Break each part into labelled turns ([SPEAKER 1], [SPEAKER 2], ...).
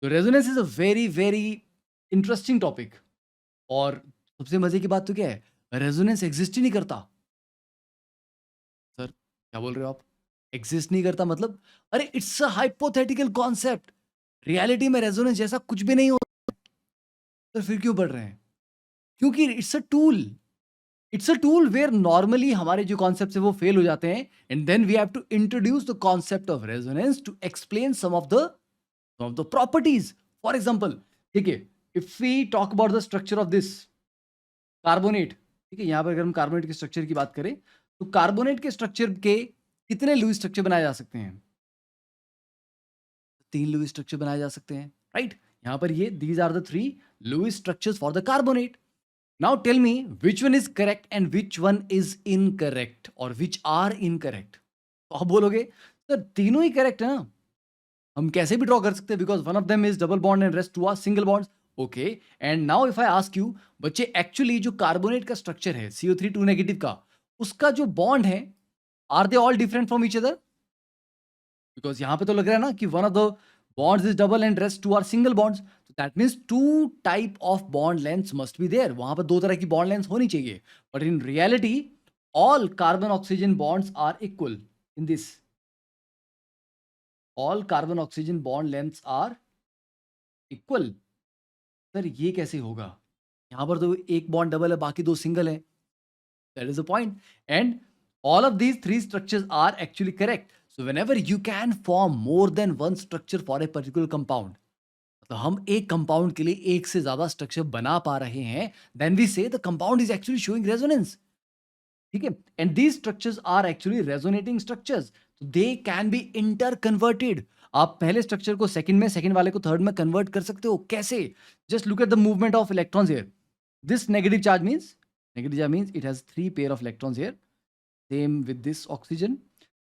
[SPEAKER 1] तो resonance is a very very interesting topic. और सबसे मजे की बात तो क्या है, रेजोनेंस एग्जिस्ट ही नहीं करता। सर क्या बोल रहे हो आप? एग्जिस्ट नहीं करता मतलब? अरे it's a hypothetical concept. Reality में रेजोनेंस जैसा कुछ भी नहीं होता। तो फिर क्यों पढ़ रहे हैं? क्योंकि it's a tool. It's a tool where normally हमारे जो कॉन्सेप्ट है वो फेल हो जाते हैं, and then we have to introduce the concept of resonance to explain some of the properties. For example, ठीक है, if we talk about the structure of this carbonate, ठीक है, यहां पर अगर हम कार्बोनेट के स्ट्रक्चर की बात करें, तो कार्बोनेट के स्ट्रक्चर के कितने लुईस स्ट्रक्चर बनाए जा सकते हैं? 3 लुईस स्ट्रक्चर बनाए जा सकते हैं, राइट? यहां पर ये these are the 3 Lewis structures for the carbonate. Now tell me which one is correct and which one is incorrect और विच आर इनकरेक्ट। तो आप बोलोगे सर तीनों ही करेक्ट है ना, हम कैसे भी ड्रॉ कर सकते हैं, because one of them is double bond and rest two are single bonds. Okay, and now if I ask you बच्चे, एक्चुअली जो कार्बोनेट का स्ट्रक्चर है CO3 2 नेगेटिव का, उसका जो बॉन्ड है, are they all different from each other? Because यहां पे तो लग रहा है ना कि one of the bonds is double and rest two are single bonds. So that means two type of bond lengths must be there. वहां पर दो तरह की bond lengths होनी चाहिए. But in reality, all carbon oxygen bonds are equal in this. All carbon oxygen bond lengths are equal. Sir ये कैसे होगा? यहां पर तो एक बॉन्ड डबल है, बाकी दो सिंगल है. That is the point. And all of these three structures are actually correct. So whenever you can form more than one structure for a particular compound, तो हम एक कंपाउंड के लिए एक से ज्यादा स्ट्रक्चर बना पा रहे हैं, then we say the compound is actually showing resonance. ठीक है, and these structures are actually resonating structures, they can be interconverted. आप पहले स्ट्रक्चर को सेकंड में, सेकंड वाले को थर्ड में कन्वर्ट कर सकते हो. कैसे? Just look at the movement of electrons here. This negative charge means it has 3 pair of electrons here. Same with this oxygen.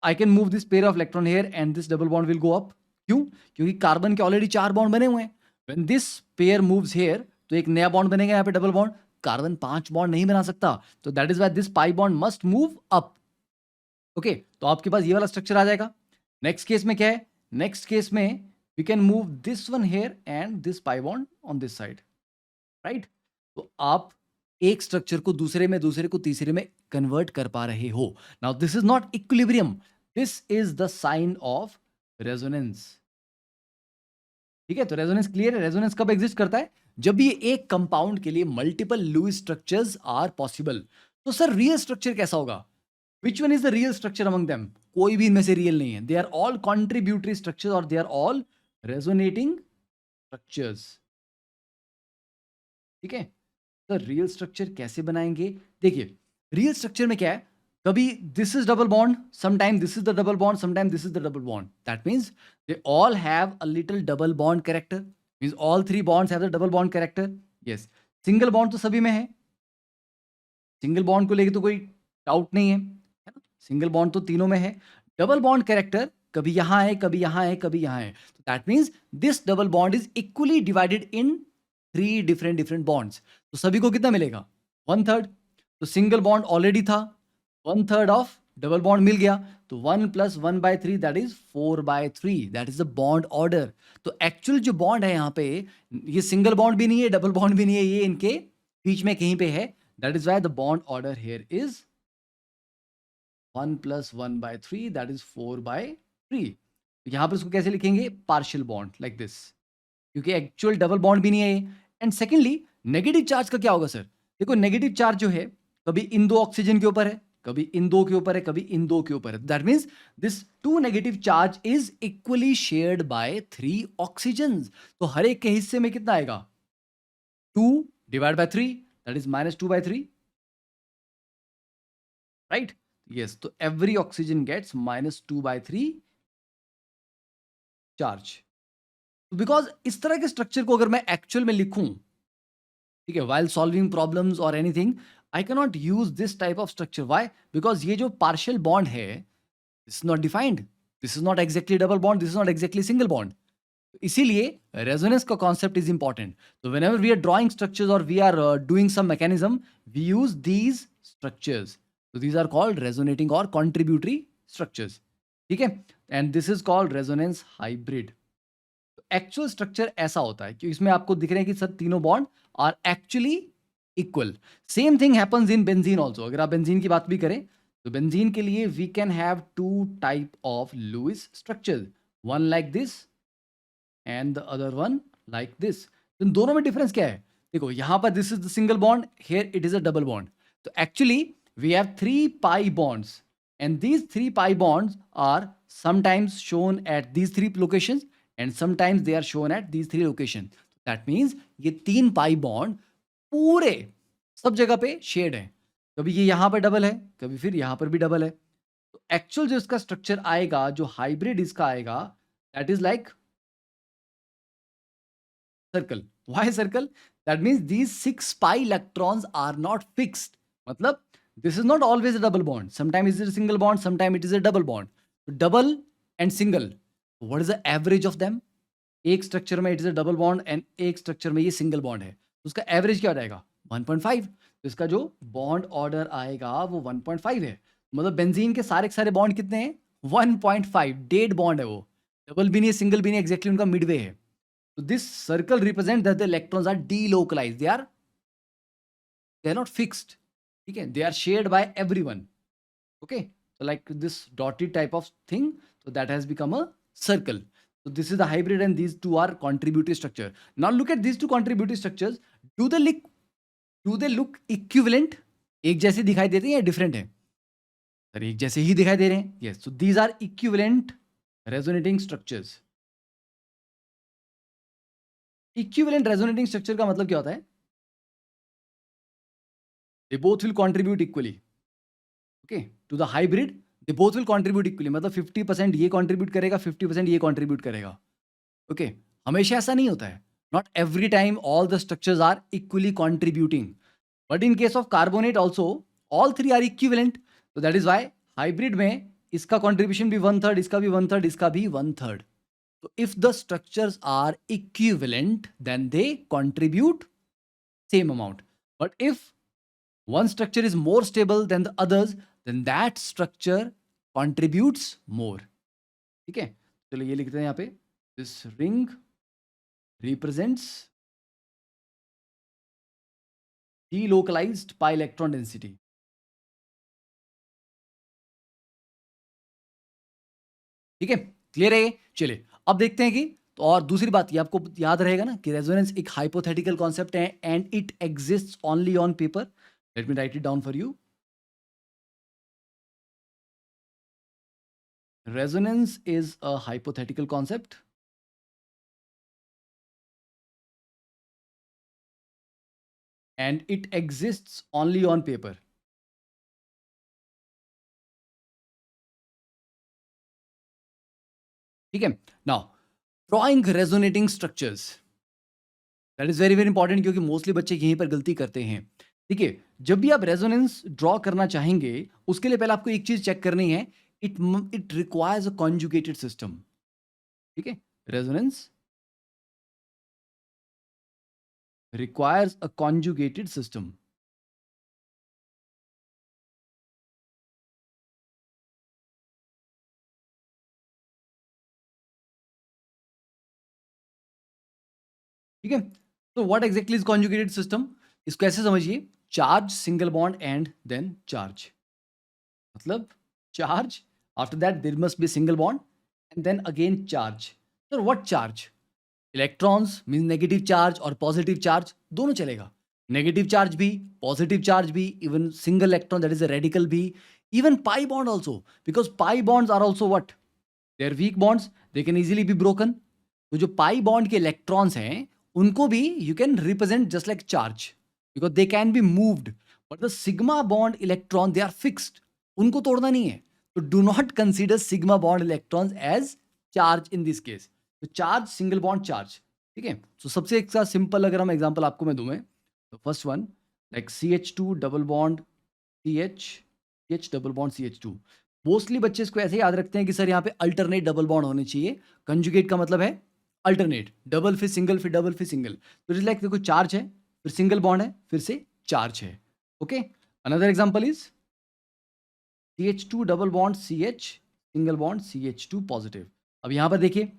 [SPEAKER 1] I can move this pair of electron here and this double bond will go up. क्यों? क्योंकि carbon के already 4 bond बने हुए हैं. When this pair moves here, तो एक नया bond बनेगा यहाँ पे, डबल बॉन्ड. कार्बन 5 बॉन्ड नहीं बना सकता, तो that is why this pi bond must move up. Okay, तो आपके पास ये वाला स्ट्रक्चर आ जाएगा. नेक्स्ट केस में क्या है? नेक्स्ट केस में we can move this one here and this pi bond on this side, right? तो आप एक स्ट्रक्चर को दूसरे में, दूसरे को तीसरे में कन्वर्ट कर पा रहे हो. Now this is not equilibrium, this is the sign of resonance. ठीक है, तो रेजोनेंस क्लियर है. रेजोनेंस कब एग्जिस्ट करता है? जब ये एक कंपाउंड के लिए multiple Lewis structures are possible. तो सर रियल स्ट्रक्चर कैसा होगा? Which one is the real structure among them? कोई भी इनमें से रियल नहीं है. They are all contributory structures और they are all resonating structures. ठीक है, तो रियल स्ट्रक्चर कैसे बनाएंगे? देखिए, रियल स्ट्रक्चर में क्या है, कभी this is double bond, sometime this is the double bond, sometime this is the double bond. That means they all have a little double bond character. Means all 3 bonds have the double bond character. Yes, single bond तो सभी में है. Single bond को लेके तो कोई doubt नहीं है ना? सिंगल बॉन्ड तो तीनों में है. डबल बॉन्ड कैरेक्टर कभी यहां है, कभी यहां है, कभी यहां है. तो that means this double bond is equally divided in 3 different bonds. तो सभी को कितना मिलेगा? 1/3. तो सिंगल बॉन्ड ऑलरेडी था, 1/3 ऑफ डबल बॉन्ड मिल गया, तो 1 + 1/3 that is 4/3. That is the bond order. तो एक्चुअल जो बॉन्ड है यहाँ पे, ये सिंगल बॉन्ड भी नहीं है, डबल बॉन्ड भी नहीं है, ये इनके बीच में कहीं पे है. That is why the bond order here is 1 + 1/3 that is 4/3. यहां पर इसको कैसे लिखेंगे? पार्शियल बॉन्ड लाइक दिस, क्योंकि एक्चुअल डबल बॉन्ड भी नहीं है. एंड सेकेंडली, नेगेटिव चार्ज का क्या होगा सर? देखो, नेगेटिव चार्ज जो है, कभी इन दो ऑक्सीजन के ऊपर है, कभी इन दो के ऊपर है, कभी इन दो के ऊपर है. That means this 2 negative charge is equally shared by 3 oxygen. तो हर एक के हिस्से में कितना आएगा? 2 divide by 3 that is -2/3, right? Yes, तो every oxygen gets -2/3 charge. Because इस तरह के स्ट्रक्चर को अगर मैं एक्चुअल में लिखूं, ठीक है, while solving problems or anything, I cannot use this type of structure. Why? Because ये जो partial bond है, this is not defined. This is not exactly double bond. This is not exactly single bond. इसीलिए resonance का concept is important. So whenever we are drawing structures or we are doing some mechanism, we use these structures. So these are called resonating or contributory structures. ठीक है? And this is called resonance hybrid. Actual structure ऐसा होता है कि इसमें आपको दिख रहे हैं कि सर तीनों bond are actually equal. Same thing happens in benzene also. अगर आप बेंजीन की बात भी करें तो बेंजीन के लिए we can have two type of Lewis structure, one like this and the other one like this. तो इन दोनों में डिफरेंस क्या है? देखो यहां पर this is the single bond, here it is a double bond. तो actually we have 3 pi bonds and these 3 pi bonds are sometimes shown at these 3 locations and sometimes they are shown at these 3 locations. That means ये 3 pi bond पूरे सब जगह पे shade है. कभी ये यहां पर डबल है, कभी फिर यहां पर भी डबल है. तो एक्चुअल जो इसका स्ट्रक्चर आएगा, जो हाइब्रिड इसका आएगा, that is like circle. Why circle? That means these 6 pi electrons are not fixed. मतलब this is not always a double bond. Sometimes it is a single bond, sometimes it is a double bond. Double and single. What is the average of them? एक structure में it is a double bond and एक structure में ये single bond है. तो उसका average क्या हो जाएगा? 1.5. तो इसका जो बॉन्ड ऑर्डर आएगा वो 1.5 है. मतलब बेंजीन के सारे बॉन्ड कितने हैं? 1.5. डेड बॉन्ड है वो, डबल भी नहीं है, सिंगल भी नहीं, एग्जैक्टली उनका मिडवे है. So this circle represents that the electrons are delocalized. They are not fixed. Okay, they are shared by everyone. Okay, so like this dotted type of thing. So that has become a circle. So this is the hybrid, and these two are contributive structure. Now look at these two contributive structures. Do they look equivalent? एक जैसे दिखाई देते हैं या different है? Sir एक जैसे ही दिखाई दे रहे हैं. Yes. So these are equivalent resonating structures. Equivalent resonating structure का मतलब क्या होता है? They both will contribute equally. Okay, to the hybrid they both will contribute equally. मतलब 50% ये कंट्रीब्यूट करेगा, 50% ये कंट्रीब्यूट करेगा. ओके, हमेशा ऐसा नहीं होता है. Not every time all the structures are equally contributing, but in case of carbonate also all 3 are equivalent. तो दैट इज वाई हाइब्रिड में इसका कंट्रीब्यूशन भी 1/3, इसका भी 1/3, इसका भी 1/3. So if the structures are equivalent, then they contribute same amount. But if one structure is more stable than the others, then that structure contributes more. ठीक है, चलो ये लिखते हैं यहाँ पे. This ring represents delocalized pi electron density. ठीक है, क्लियर है ये? चलिए अब देखते हैं कि तो और दूसरी बात ये आपको याद रहेगा ना कि रेजोनेंस एक हाइपोथेटिकल कॉन्सेप्ट है and it exists only on paper. Let me right it down for you. Resonance is a hypothetical concept and it exists only on paper. ठीक है, now drawing resonating structures, that is very very important क्योंकि mostly बच्चे यहीं पर गलती करते हैं. ठीक है, जब भी आप रेजोनेंस ड्रॉ करना चाहेंगे उसके लिए पहले आपको एक चीज चेक करनी है. It requires a conjugated system. ठीक है, resonance requires a conjugated system. ठीक है, तो what exactly is conjugated system? इसको ऐसे समझिए, charge, single bond and then charge. मतलब charge, after that there must be single bond and then again charge. Sir what charge? Electrons mean negative charge और positive charge दोनों चलेगा. Negative charge भी, positive charge भी, even single electron that is a radical भी, even pi bond also, because pi bonds are also what? They are weak bonds, they can easily be broken. तो जो pi bond के electrons हैं उनको भी you can represent just like charge because they can be moved. But the sigma bond electron they are fixed, उनको तोड़ना नहीं है. तो do not consider sigma bond electrons as charge in this case. तो charge, single bond, charge. ठीक है, तो सबसे एक सिंपल अगर हम एग्जांपल आपको मैं दूं, तो first one like CH2 double bond CH double bond CH2. Mostly बच्चे इसको ऐसे याद रखते हैं कि सर यहाँ पे अल्टरनेट डबल बॉन्ड होने चाहिए. कंजुगेट का मतलब है अल्टरनेट, डबल फिर सिंगल फिर डबल फिर सिंगल. तो इट इज लाइक देखो चार्ज है, फिर सिंगल बॉन्ड है, फिर से चार्ज है. Okay, another example is CH2 double bond CH single bond CH2 positive. अब यहां पर देखिए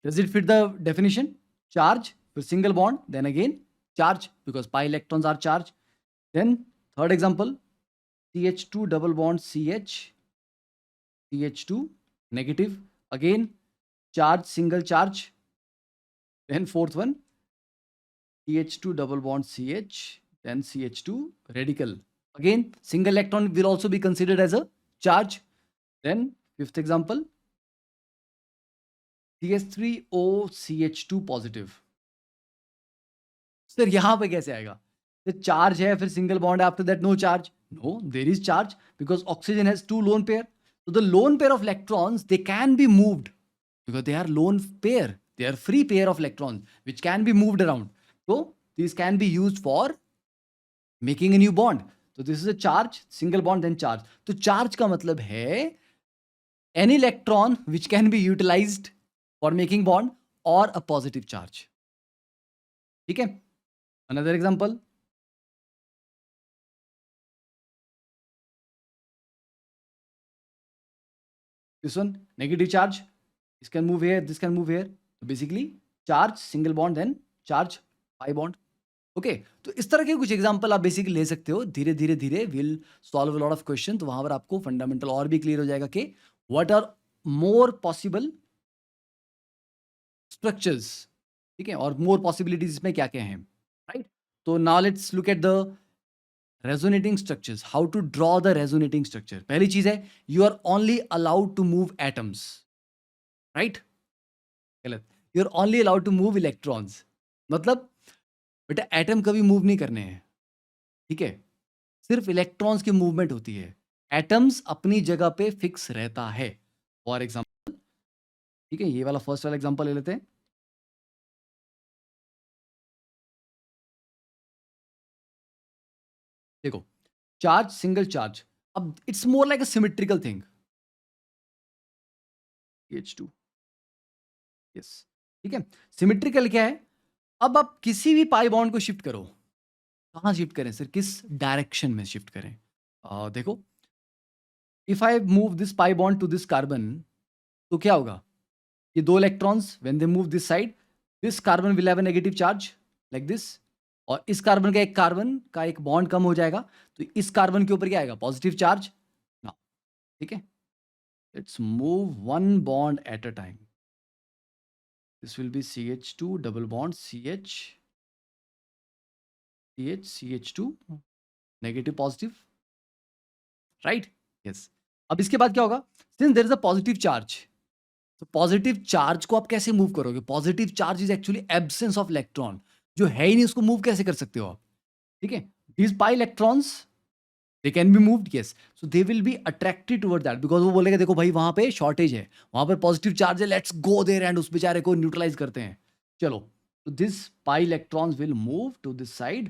[SPEAKER 1] Does it fit the definition? Charge, फिर single bond, then again charge because pi electrons are charged. Then third example, CH2 double bond CH2 negative, again charge, single charge. Then fourth one, CH2 double bond CH, then CH2 radical. Again, single electron will also be considered as a charge. Then fifth example, CH3O CH2 positive. Sir यहाँ पे कैसे आएगा? तो charge है, फिर single bond है, after that no charge. No, there is charge because oxygen has two lone pair. So the lone pair of electrons, they can be moved because they are lone pair. They are free pair of electrons which can be moved around. So these can be used for making a new bond. So this is a charge, single bond, then charge. तो charge का मतलब है any electron which can be utilized for making bond or a positive charge. ठीक है? Another example. This one, negative charge. This can move here, this can move here. So basically, charge, single bond, then charge, pi bond. Okay, तो इस तरह के कुछ example आप basically ले सकते हो. धीरे धीरे धीरे will solve a lot of question. तो वहां पर आपको फंडामेंटल और भी क्लियर हो जाएगा कि what are more possible structures. ठीक है, और मोर पॉसिबिलिटीज इसमें क्या क्या हैं. राइट, तो now let's look at the resonating structures. How to draw the resonating structure. पहली चीज है, you are only allowed to move atoms. Right? गलत. You are only allowed to move electrons. मतलब बेटा एटम कभी मूव नहीं करने हैं. ठीक है, सिर्फ इलेक्ट्रॉन्स की मूवमेंट होती है. एटम्स अपनी जगह पे फिक्स रहता है. फॉर एग्जाम्पल, ठीक है, ये वाला फर्स्ट वाला एग्जाम्पल ले लेते हैं. देखो, चार्ज, सिंगल चार्ज. अब it's more like a symmetrical thing. H2, yes, ठीक है. सिमेट्रिकल क्या है? अब आप किसी भी पाई बॉन्ड को शिफ्ट करो. कहाँ शिफ्ट करें सर? किस डायरेक्शन में शिफ्ट करें? देखो, if I move this pi bond to this carbon, तो क्या होगा? ये दो electrons when they move this side, this carbon will have a negative charge like this, और इस कार्बन का एक बॉन्ड कम हो जाएगा, तो इस कार्बन के ऊपर क्या आएगा? पॉजिटिव चार्ज ना. ठीक है, let's move one bond at a time. This will be CH2 double bond CH2 negative positive. Right, yes. अब इसके बाद क्या होगा? Since there is a positive charge, तो पॉजिटिव चार्ज को आप कैसे मूव करोगे? Positive charge is actually absence of electron. जो है ही नहीं उसको मूव कैसे कर सकते हो आप? ठीक है, these pi electrons they can be moved, yes. So they will be attracted toward that because वो बोलेगा देखो भाई वहां पे शॉर्टेज है, वहां पर पॉजिटिव चार्ज है, लेट्स गो देयर एंड उस बेचारे को न्यूट्रलाइज करते हैं. चलो, तो this pi electrons will move to this side,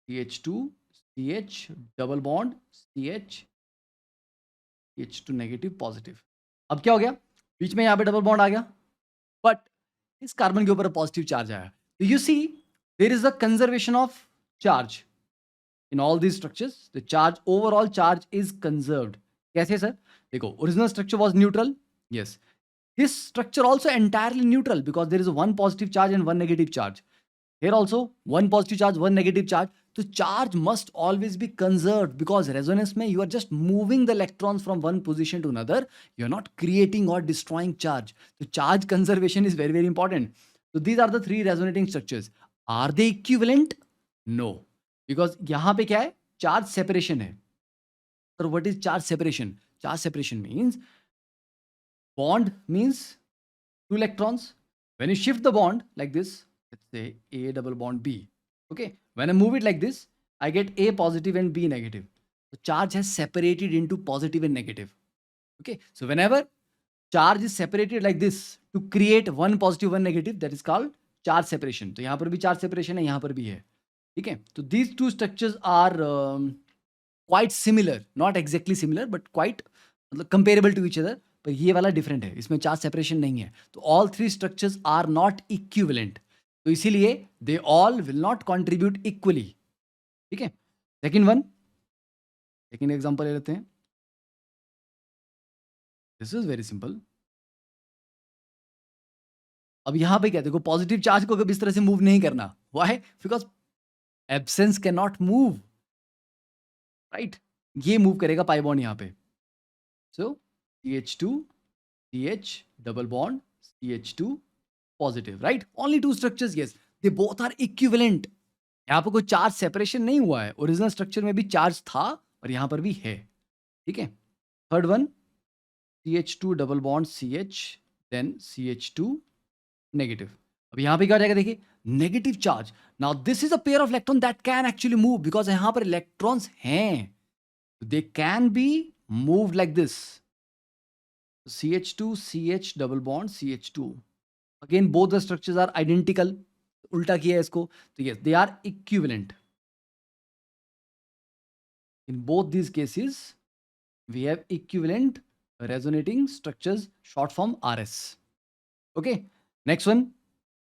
[SPEAKER 1] CH2 CH double bond CH2 negative positive. अब क्या हो गया? बीच में यहाँ पे डबल बॉन्ड आ गया, बट इस कार्बन के ऊपर पॉजिटिव चार्ज आया. तो you see there is a conservation of charge in all these structures. The charge, overall charge is conserved. कैसे सर? देखो, original structure was neutral, yes. This structure also entirely neutral because there is one positive charge and one negative charge. Here also one positive charge, one negative charge. So charge must always be conserved because resonance mein you are just moving the electrons from one position to another. You are not creating or destroying charge. So charge conservation is very, very important. So these are the three resonating structures. Are they equivalent? No. Because यहाँ पे क्या है? Charge separation है. So what is charge separation? Charge separation means bond means two electrons. When you shift the bond like this, let's say A double bond B. Okay, when I move it like this, I get A positive and B negative. The charge has separated into positive and negative. Okay, so whenever charge is separated like this to create one positive, one negative, that is called charge separation. तो यहाँ पर भी charge separation है, यहाँ पर भी है. ठीक है, तो these two structures are quite similar, not exactly similar, but quite मतलब comparable to each other. पर ये वाला different है, इसमें charge separation नहीं है. तो all three structures are not equivalent. तो इसीलिए they all will not contribute equally. ठीक है, सेकेंड एग्जांपल ले लेते हैं. This is very simple. अब यहाँ पे क्या देखो, पॉजिटिव चार्ज को कभी इस तरह से मूव नहीं करना। Why? Because absence can not move, right? ये मूव करेगा पाई बॉन्ड यहाँ पे। सो CH2 CH double bond CH2 positive, right? Only two structures, yes, they both are equivalent. यहाँ पे कोई चार्ज सेपरेशन नहीं हुआ है, ओरिजिनल स्ट्रक्चर में भी चार्ज था और यहाँ पर भी है, ठीक है। Third one, CH2 double bond CH then CH2 negative. अब यहाँ पे क्या हो जाएगा देखिए, negative charge. Now this is a pair of electron that can actually move, because यहाँ पर इलेक्ट्रॉन्स हैं, they can be move like this. CH2 CH double bond CH2, again both the structures are identical, उल्टा किया है इसको, तो yes they are equivalent. In both these cases we have equivalent resonating structures, short form RS. Okay, next one,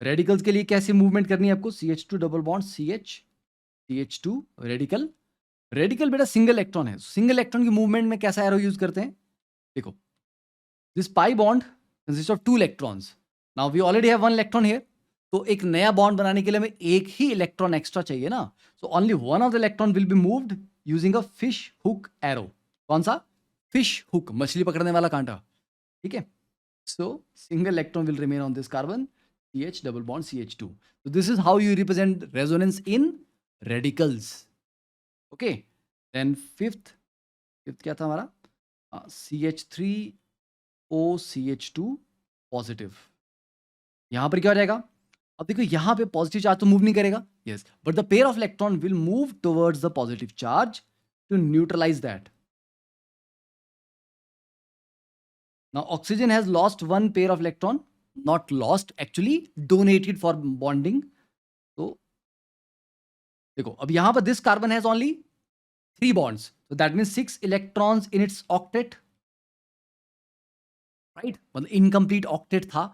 [SPEAKER 1] radicals के लिए कैसे movement करनी है आपको, CH2 double bond CH CH2 radical. Radical बेटा सिंगल इलेक्ट्रॉन है, सिंगल इलेक्ट्रॉन की movement में कैसा एरो यूज करते हैं, देखो this pi bond consist of 2 electrons, now we already have 1 electron here, तो एक नया बॉन्ड बनाने के लिए हमें एक ही इलेक्ट्रॉन एक्स्ट्रा चाहिए ना, so only one of the electron will be moved using a fish hook arrow. कौन सा? फिश हुक, मछली पकड़ने वाला कांटा, ठीक है। सो single electron will remain on this carbon CH double bond CH2. So this is how you represent resonance in radicals. Okay. Then fifth क्या था हमारा, CH3O CH2 पॉजिटिव। यहां पर क्या हो जाएगा, अब देखो यहां पे पॉजिटिव चार्ज तो मूव नहीं करेगा, yes, but the pair of electron will move towards the positive charge to neutralize that. Now oxygen has lost one pair of electron, not lost actually donated for bonding. तो देखो अब यहां पर this carbon has only 3 bonds, so that means 6 electrons in its octet, right? मतलब incomplete octet था,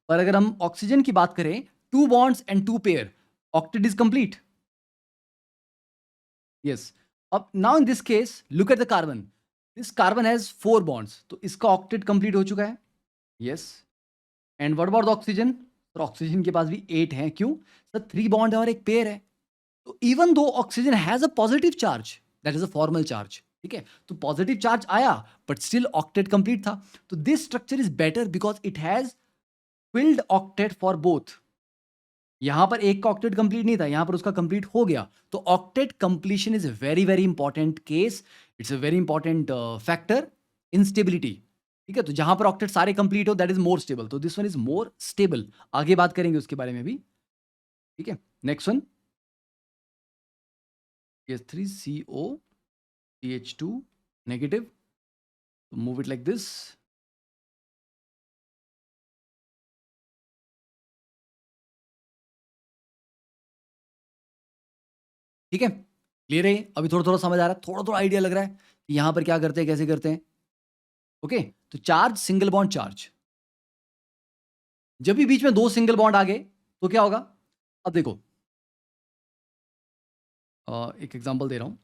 [SPEAKER 1] पर अगर हम ऑक्सीजन की बात करें 2 bonds and 2 pair, octet is complete. Yes. अब now in this case look at the carbon, this carbon has 4 bonds, तो इसका ऑक्टेट कंप्लीट हो चुका है, yes. And what about the oxygen? Sir oxygen के पास भी 8 हैं, क्यों सर? 3 बॉन्ड है और एक पेयर है, तो even though oxygen has a positive charge, that is a formal charge, ठीक है, तो पॉजिटिव चार्ज आया बट स्टिल ऑक्टेट कंप्लीट था, तो this structure is better because it has field octet for both. यहां पर एक का ऑक्टेट कंप्लीट नहीं था, यहां पर उसका कंप्लीट हो गया, तो octet completion is very very important case, it's a very important factor in stability, ठीक है। तो जहां पर ऑक्टेट सारे कंप्लीट हो दैट इज मोर स्टेबल, तो this one is more stable, आगे बात करेंगे उसके बारे में भी, ठीक है। Next one, CH3CO CH2 negative, so move it like this, ठीक है, क्लियर है? अभी थोड़ा थोड़ा समझ आ रहा है, थोड़ा थोड़ा आइडिया लग रहा है कि यहां पर क्या करते हैं, कैसे करते हैं, ओके। तो चार्ज, सिंगल बॉन्ड चार्ज, जब भी बीच में 2 सिंगल बॉन्ड आ गए तो क्या होगा, अब देखो एक एग्जांपल दे रहा हूं,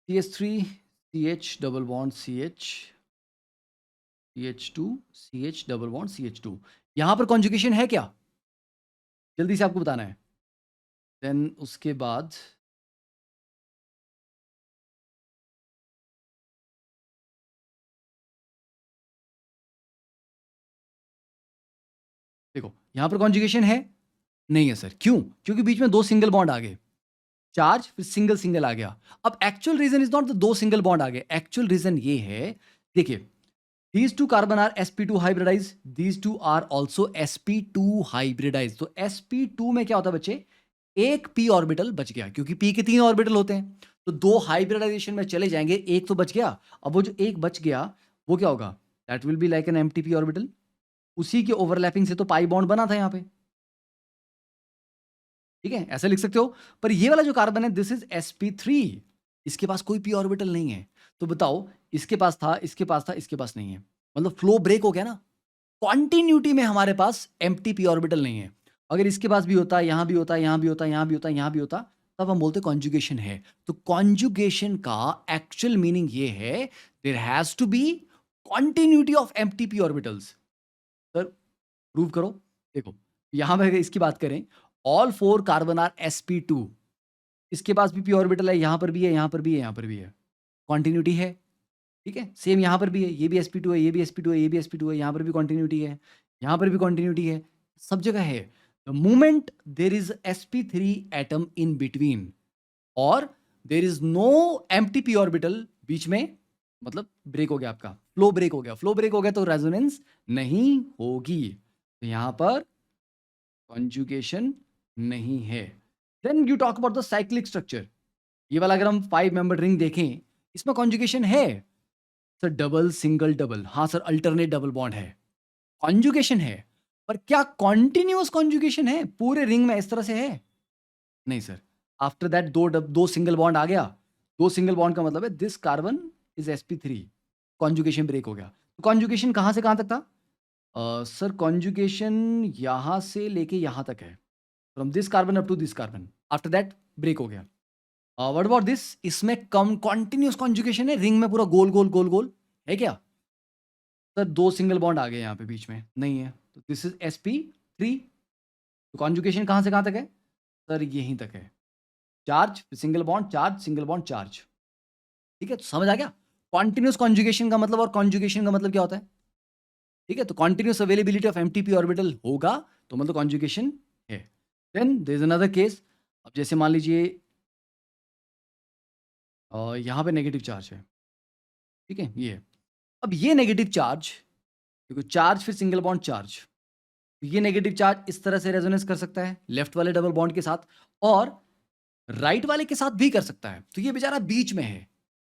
[SPEAKER 1] CH3 CH double bond CH CH2 CH double bond CH2, यहां पर कॉन्जुगेशन है क्या, जल्दी से आपको बताना है। देन उसके बाद देखो यहां पर कॉन्जुगेशन है नहीं है सर, क्यों? क्योंकि बीच में 2 सिंगल बॉन्ड आ गए, चार्ज फिर सिंगल सिंगल आ गया। अब actual reason is not the 2 single bond आ गए, एक्चुअल रीजन ये है, देखिए these two carbon are sp2 hybridized, these two are also sp2 hybridized, तो sp2 में क्या होता है बच्चे, एक p ऑर्बिटल बच गया, क्योंकि p के 3 ऑर्बिटल होते हैं, तो 2 हाइब्रिडाइजेशन में चले जाएंगे, एक तो बच गया। अब वो जो एक बच गया वो क्या होगा, that will be like an empty p orbital, उसी के ओवरलैपिंग से तो पाई बॉन्ड बना था यहाँ पे, ठीक है, ऐसा लिख सकते हो। पर ये वाला जो कार्बन है दिस इज sp3, इसके पास कोई p ऑर्बिटल नहीं है, तो बताओ इसके पास था, इसके पास था, इसके पास नहीं है, मतलब फ्लो ब्रेक हो गया ना, कॉन्टिन्यूटी में हमारे पास एम्प्टी p ऑर्बिटल नहीं है। अगर इसके पास भी होता, यहां भी होता, यहां भी होता, यहां भी होता, यहां भी होता, तब हम बोलते कॉन्जुगेशन है। तो कॉन्जुगेशन का एक्चुअल मीनिंग ये है, there has to be continuity of empty p orbitals. Sir prove करो। देखो यहाँ पे अगर इसकी बात करें, ऑल 4 कार्बन आर sp2, इसके पास भी p ऑर्बिटल है, यहाँ पर भी है, यहाँ पर भी है, यहाँ पर भी है, कॉन्टिन्यूटी है। ठीक है, सेम यहाँ पर भी है, ये भी sp2 है, ये भी sp2 है, ये भी sp2 है, यहाँ पर भी कॉन्टिन्यूटी है, यहाँ पर भी कॉन्टिन्यूटी है, सब जगह है। The moment there is sp3 atom in between और there is no empty p orbital बीच में, मतलब ब्रेक हो गया, आपका फ्लो ब्रेक हो गया। फ्लो ब्रेक हो गया तो रेजोनेंस नहीं होगी, तो यहाँ पर कॉन्जुगेशन नहीं है। Then you talk about the cyclic structure. ये वाला अगर हम 5 मेंबर रिंग देखें, इसमें कॉन्जुगेशन है सर, डबल सिंगल डबल, हाँ सर, अल्टरनेट डबल बॉन्ड है, कॉन्जुगेशन है, पर क्या कॉन्टिन्यूअस कॉन्जुगेशन है पूरे रिंग में इस तरह से है? नहीं सर। आफ्टर दैट दो सिंगल बॉन्ड आ गया, दो सिंगल बॉन्ड का मतलब है this carbon is sp3, conjugation break हो गया। तो कॉन्जुगेशन कहां से कहां तक था? सर कॉन्जुगेशन यहां से लेके यहां तक है, from this carbon up to this carbon, after that break हो गया। What about this? इसमें कम कॉन्टिन्यूअस कॉन्जुगेशन है, रिंग में पूरा गोल गोल गोल गोल है क्या? सर दो सिंगल बॉन्ड आ गए यहाँ पे बीच में, नहीं है, तो दिस इज sp3। तो कॉन्जुगेशन कहां से कहां तक है? सर यहीं तक है, charge single bond charge single bond charge. ठीक है, तो समझ आ गया कॉन्टिन्यूअस कॉन्जुगेशन का मतलब और कॉन्जुगेशन का मतलब क्या होता है? ठीक है, तो continuous availability of empty p orbital होगा तो मतलब कॉन्जुगेशन है। Then there is another case, अब जैसे मान लीजिए यहाँ पे नेगेटिव चार्ज है, ठीक है, ये है। अब ये नेगेटिव चार्ज, देखो चार्ज फिर सिंगल बॉन्ड चार्ज, तो ये नेगेटिव चार्ज इस तरह से रेजोनेंस कर सकता है लेफ्ट वाले डबल बॉन्ड के साथ और राइट वाले के साथ भी कर सकता है। तो ये बेचारा बीच में है,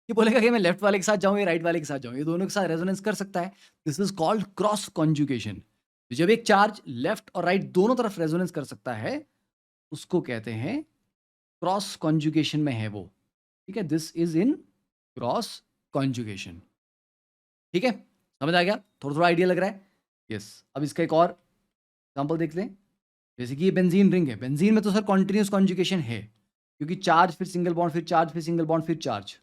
[SPEAKER 1] ये बोलेगा कि मैं लेफ्ट वाले के साथ जाऊं या राइट वाले के साथ जाऊं, ये दोनों के साथ रेजोनेंस कर सकता है। This is called cross conjugation. तो जब एक चार्ज लेफ्ट और राइट दोनों तरफ रेजोनेंस कर सकता है उसको कहते हैं क्रॉस कॉन्जुगेशन में है वो। ठीक है, this is in cross conjugation. ठीक है, समझ आ गया? थोड़ा थोड़ा आइडिया लग रहा है? यस। अब इसका एक और एग्जाम्पल देख लें, जैसे कि ये बेंजीन रिंग है, बेंजीन में तो सर कॉन्टिन्यूस कॉन्जुगेशन है क्योंकि चार्ज फिर सिंगल बॉन्ड फिर चार्ज फिर सिंगल बॉन्ड फिर चार्ज।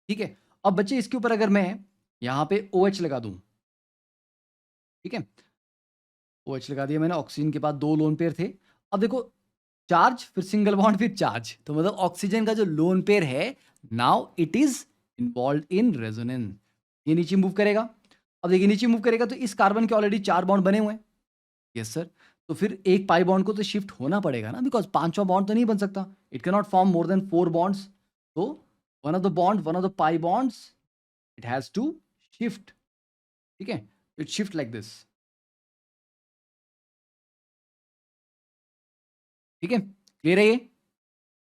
[SPEAKER 1] ठीक है, अब बच्चे इसके ऊपर अगर मैं यहाँ पे OH लगा दूं, ठीक है, OH लगा दिया मैंने, ऑक्सीजन के पास दो लोन पेयर थे। अब देखो चार्ज फिर सिंगल बॉन्ड फिर चार्ज, तो मतलब ऑक्सीजन का जो लोन पेयर है now it is involve in resonance, ये नीचे मूव करेगा। अब देखिए नीचे मूव करेगा तो इस कार्बन के ऑलरेडी 4 बॉन्ड बने हुए हैं, यस सर, तो फिर एक पाई बॉन्ड को तो शिफ्ट होना पड़ेगा ना, बिकॉज पांचवा बॉन्ड तो नहीं बन सकता, it can not form more than 4 bonds. तो one of the pi bonds it has to shift. ठीक है, इट शिफ्ट लाइक दिस। ठीक है, क्लियर है ये?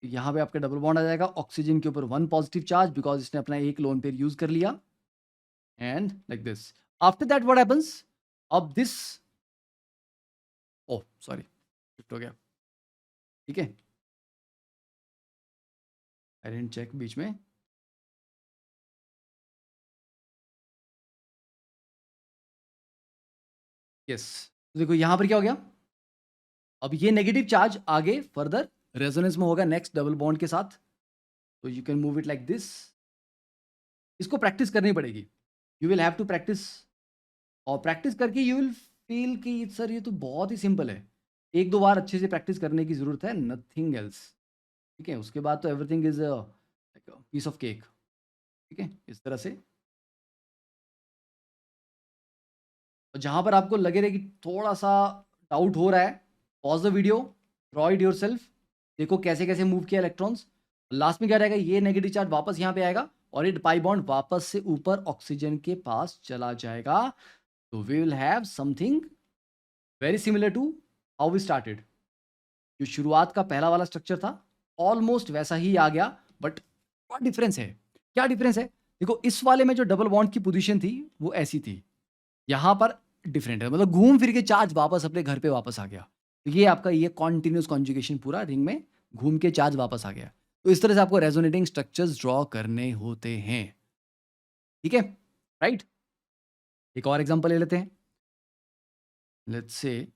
[SPEAKER 1] यहाँ पे आपका डबल बॉन्ड आ जाएगा, ऑक्सीजन के ऊपर 1 पॉजिटिव चार्ज बिकॉज इसने अपना एक लोन पेयर यूज कर लिया, and like this. After that what happens? अब दिस, ओह सॉरी, शिफ्ट हो गया। ठीक है, आई डिडंट चेक बीच में। यस, देखो यहाँ पर क्या हो गया, अब ये नेगेटिव चार्ज आगे फर्दर रेजोनेंस में होगा नेक्स्ट डबल बॉन्ड के साथ, तो you can move it like this. इसको प्रैक्टिस करनी पड़ेगी, you will have to practice, और प्रैक्टिस करके यू विल फील कि सर ये तो बहुत ही सिंपल है। एक दो बार अच्छे से प्रैक्टिस करने की जरूरत है, नथिंग एल्स। ठीक है, उसके बाद तो everything is peace of cake. ठीक है, इस तरह से। और जहां पर आपको लगे रहे कि थोड़ा सा डाउट हो रहा है, pause the video, draw it yourself, देखो कैसे कैसे मूव किया इलेक्ट्रॉन्स। लास्ट में क्या रहेगा, ये नेगेटिव चार्ज वापस यहाँ पे आएगा और ये पाई बॉन्ड वापस से ऊपर ऑक्सीजन के पास चला जाएगा। तो we will have something very similar to how we started. जो शुरुआत का पहला वाला स्ट्रक्चर था ऑलमोस्ट वैसा ही आ गया, बट क्या डिफरेंस है? क्या डिफरेंस है? देखो इस वाले में जो डबल बॉन्ड की पोजीशन थी वो ऐसी थी, यहाँ पर डिफरेंट है, मतलब घूम फिर के चार्ज वापस अपने घर पे वापस आ गया। तो ये आपका ये कॉन्टिन्यूस कॉन्जुगेशन पूरा रिंग में घूम के चार्ज वापस आ गया। तो इस तरह से आपको रेजोनेटिंग स्ट्रक्चर्स ड्रॉ करने होते हैं। ठीक है, राइट? एक और एग्जांपल ले लेते हैं, लेट्स से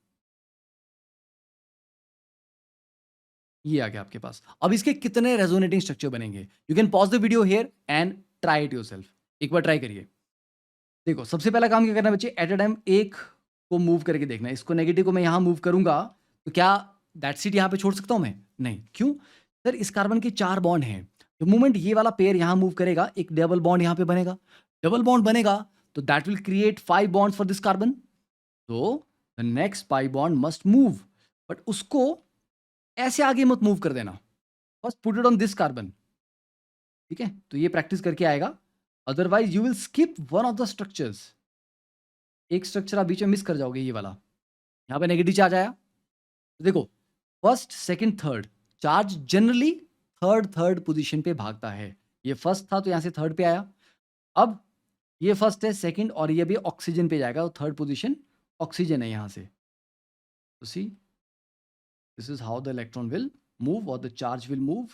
[SPEAKER 1] ये आ गया आपके पास। अब इसके कितने रेजोनेटिंग स्ट्रक्चर बनेंगे? You can pause the video here and try it yourself. एक बार ट्राई करिए। देखो सबसे पहला काम क्या करना है बच्चे, एट अ टाइम एक को मूव करके देखना है। इसको नेगेटिव को मैं यहाँ मूव करूंगा तो क्या दैट सीट यहाँ पे छोड़ सकता हूँ मैं? नहीं। क्यों? सर इस कार्बन के 4 बॉन्ड हैं। द मोमेंट ये वाला पेयर यहाँ मूव करेगा, एक डबल बॉन्ड यहाँ पे बनेगा। डबल बॉन्ड बनेगा तो that will create 5 bonds for this carbon. तो the next pi bond must move, but उसको ऐसे आगे मत मूव कर देना। First put it on this carbon. ठीक है, तो ये प्रैक्टिस करके आएगा, otherwise you will skip one of the structures. एक स्ट्रक्चर आप बीच में मिस कर जाओगे, ये वाला यहाँ पे नेगेटिव चार्ज आया। तो देखो first second third charge generally third position पे भागता है। ये फर्स्ट था तो यहां से थर्ड पे आया। अब ये फर्स्ट है, सेकंड और ये भी ऑक्सीजन पे जाएगा, तो थर्ड पोजीशन ऑक्सीजन है यहां से। तो see this is how the electron will move और the charge will move.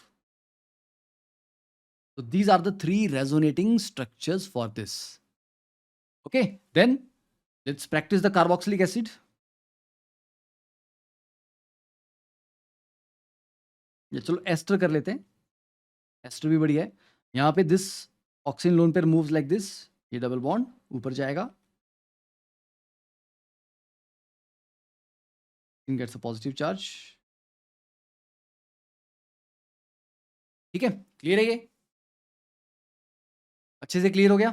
[SPEAKER 1] So these are the 3 resonating structures for this. Okay, then let's practice the carboxylic acid. ये चलो एस्टर कर लेते हैं। एस्टर भी बढ़िया है। यहाँ पे this oxygen lone pair moves like this, ये डबल बॉन्ड ऊपर जाएगा, गेट्स अ पॉजिटिव चार्ज। ठीक है, क्लियर है ये? अच्छे से क्लियर हो गया,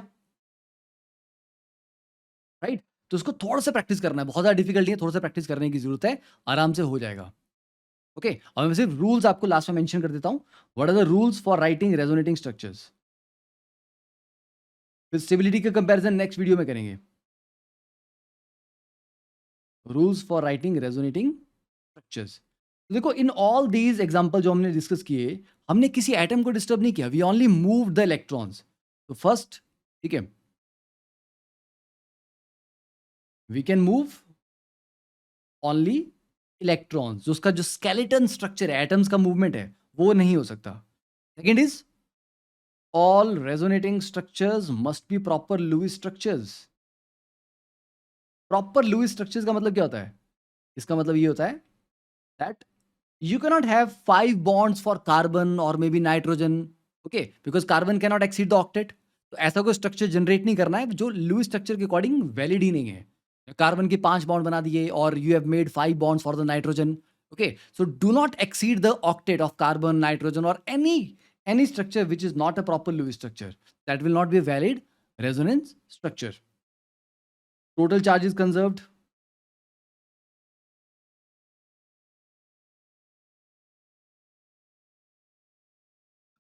[SPEAKER 1] राइट? तो उसको थोड़ा सा प्रैक्टिस करना है, बहुत ज़्यादा डिफिकल्ट नहीं है, थोड़ा सा प्रैक्टिस करने की जरूरत है, आराम से हो जाएगा। ओके, अब मैं सिर्फ रूल्स आपको लास्ट में मेंशन कर देता हूं। What are the rules for writing resonating structures? फिर स्टेबिलिटी का कंपैरिजन नेक्स्ट वीडियो में करेंगे। Rules for writing resonating structures. तो देखो इन ऑल दीज एग्जांपल जो हमने डिस्कस किए, हमने किसी एटम को डिस्टर्ब नहीं किया, we only move the electrons. तो फर्स्ट, ठीक है, we can move only electrons, जो उसका जो स्केलेटन स्ट्रक्चर है, एटम्स का मूवमेंट है, वो नहीं हो सकता। Second is all resonating structures must be proper Lewis structures. Proper Lewis structures का मतलब क्या होता है? इसका मतलब ये होता है that you cannot have 5 bonds for carbon or maybe nitrogen, okay, because carbon cannot exceed the octet. तो ऐसा कोई स्ट्रक्चर जनरेट नहीं करना है जो लुईस स्ट्रक्चर के अकॉर्डिंग वैलिड ही नहीं है। कार्बन के 5 बॉन्ड बना दिए और you have made 5 bonds for the nitrogen. Okay, so do not exceed the octet of carbon, nitrogen और any structure which is not a proper Lewis structure, that will not be a valid resonance structure. Total charge is conserved.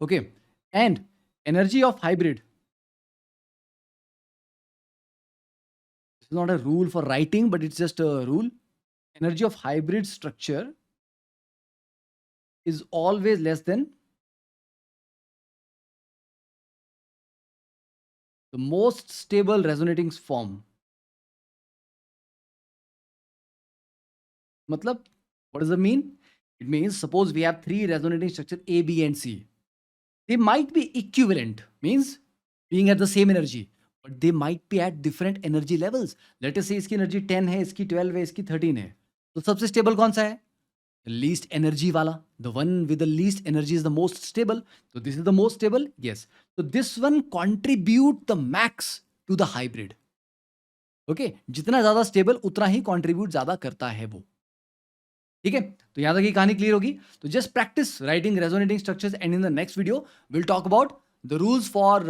[SPEAKER 1] Okay, and energy of hybrid, this is not a rule for writing, but it's just a rule. Energy of hybrid structure is always less than the most stable resonating form. Matlab, what does it mean? It means suppose we have 3 resonating structures A, B and C. They might be equivalent, means being at the same energy, but they might be at different energy levels. Let us say इसकी energy 10 है, इसकी 12 है, इसकी 13 है। तो सबसे stable कौन सा है? Least energy वाला. The one with the least energy is the most stable. So this is the most stable? Yes. So this one contribute the max to the hybrid. Okay? जितना ज़्यादा stable उतना ही contribute ज़्यादा करता है वो। ठीक है, तो यहां तक की कहानी क्लियर होगी। तो just practice writing resonating structures and in the next video will talk about the rules for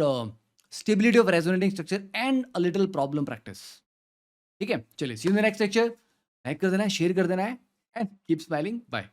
[SPEAKER 1] stability of resonating structure and a little problem practice. ठीक है, चलिए see you in the next lecture. Like कर देना है, share कर देना है and keep smiling. Bye.